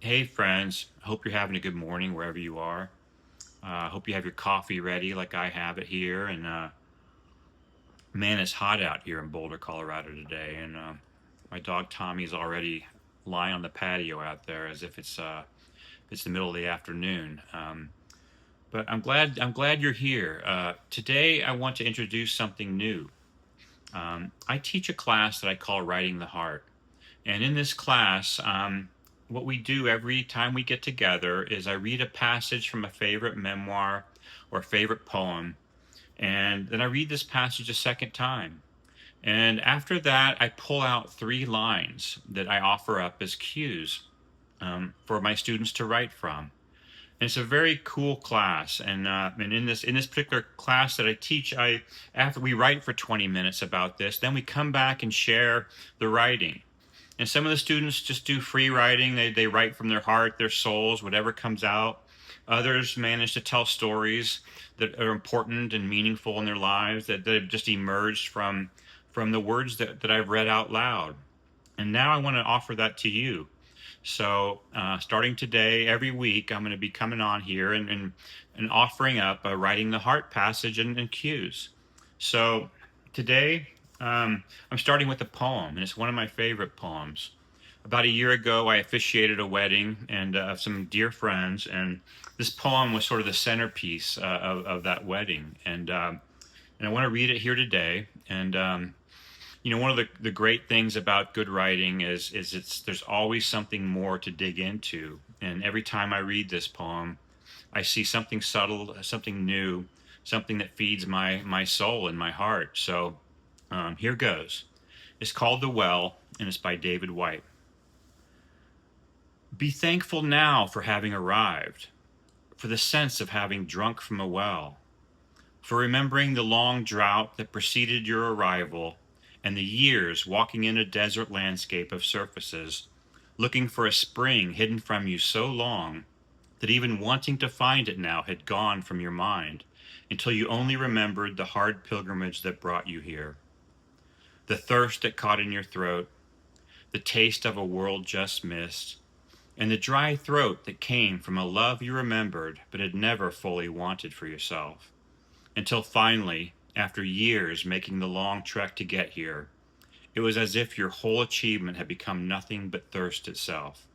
Hey, friends. Hope you're having a good morning wherever you are. Hope you have your coffee ready like I have it here. And man, it's hot out here in Boulder, Colorado today. And my dog Tommy's already lying on the patio out there as if it's the middle of the afternoon. But I'm glad you're here. Today, I want to introduce something new. I teach a class that I call Writing the Heart. And in this class, what we do every time we get together is I read a passage from a favorite memoir or favorite poem, and then I read this passage a second time. And after that, I pull out three lines that I offer up as cues for my students to write from. And it's a very cool class, and in this particular class that I teach, I after we write for 20 minutes about this, then we come back and share the writing. And some of the students just do free writing. They write from their heart, their souls, whatever comes out. Others manage to tell stories that are important and meaningful in their lives that have just emerged from the words that I've read out loud. And now I want to offer that to you. So starting today, every week, I'm going to be coming on here and offering up a Writing the Heart passage and cues. So today, I'm starting with a poem, and it's one of my favorite poems. About a year ago, I officiated a wedding and some dear friends, and this poem was sort of the centerpiece of that wedding. And I want to read it here today. And one of the great things about good writing is it's there's always something more to dig into. And every time I read this poem, I see something subtle, something new, something that feeds my soul and my heart. So here goes. It's called The Well, and it's by David White. Be thankful now for having arrived, for the sense of having drunk from a well, for remembering the long drought that preceded your arrival and the years walking in a desert landscape of surfaces, looking for a spring hidden from you so long that even wanting to find it now had gone from your mind until you only remembered the hard pilgrimage that brought you here. The thirst that caught in your throat, the taste of a world just missed, and the dry throat that came from a love you remembered but had never fully wanted for yourself. Until finally, after years making the long trek to get here, it was as if your whole achievement had become nothing but thirst itself.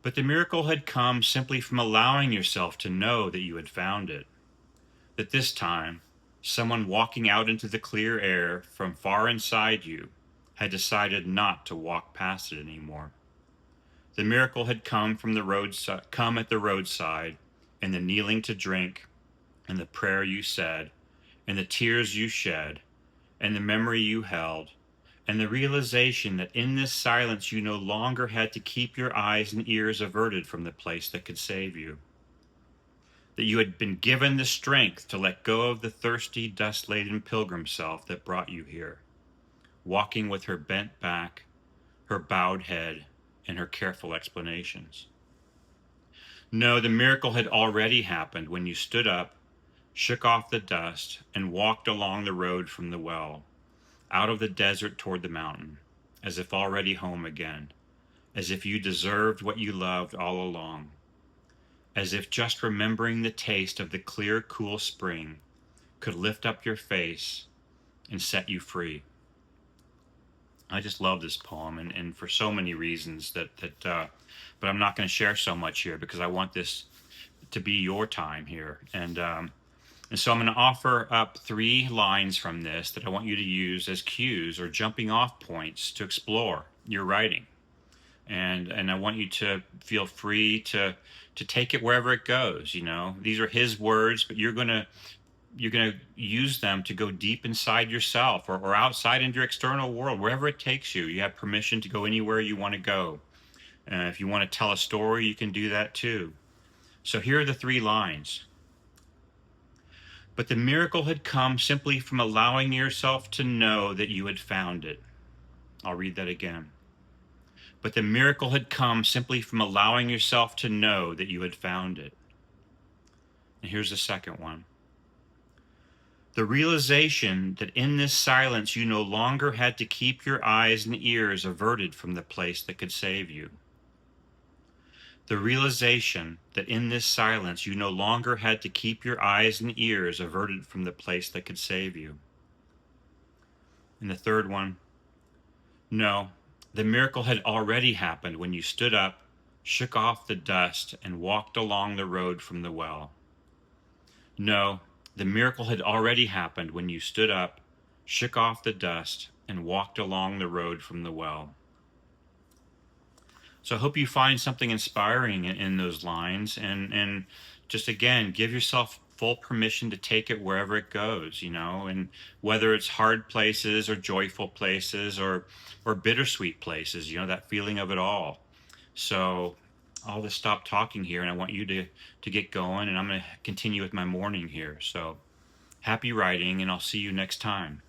But the miracle had come simply from allowing yourself to know that you had found it. That this time, someone walking out into the clear air from far inside you had decided not to walk past it anymore. The miracle had come from the roadside, come at the roadside, and the kneeling to drink, and the prayer you said, and the tears you shed, and the memory you held, and the realization that in this silence you no longer had to keep your eyes and ears averted from the place that could save you. That you had been given the strength to let go of the thirsty, dust laden pilgrim self that brought you here, walking with her bent back, her bowed head, and her careful explanations. No, the miracle had already happened when you stood up, shook off the dust, and walked along the road from the well, out of the desert toward the mountain, as if already home again, as if you deserved what you loved all along, as if just remembering the taste of the clear, cool spring could lift up your face and set you free. I just love this poem, and for so many reasons but I'm not going to share so much here because I want this to be your time here. And so I'm going to offer up three lines from this that I want you to use as cues or jumping off points to explore your writing. And I want you to feel free to take it wherever it goes. These are his words, but you're gonna use them to go deep inside yourself or outside into your external world, wherever it takes you. You have permission to go anywhere you want to go. If you want to tell a story, you can do that too. So here are the three lines. But the miracle had come simply from allowing yourself to know that you had found it. I'll read that again. But the miracle had come simply from allowing yourself to know that you had found it. And here's the second one. The realization that in this silence you no longer had to keep your eyes and ears averted from the place that could save you. The realization that in this silence you no longer had to keep your eyes and ears averted from the place that could save you. And the third one, no, the miracle had already happened when you stood up, shook off the dust, and walked along the road from the well. No, the miracle had already happened when you stood up, shook off the dust, and walked along the road from the well. So I hope you find something inspiring in those lines, and just again give yourself full permission to take it wherever it goes, and whether it's hard places or joyful places or bittersweet places, that feeling of it all. So I'll just stop talking here, and I want you to get going, and I'm going to continue with my morning here. So happy writing, and I'll see you next time.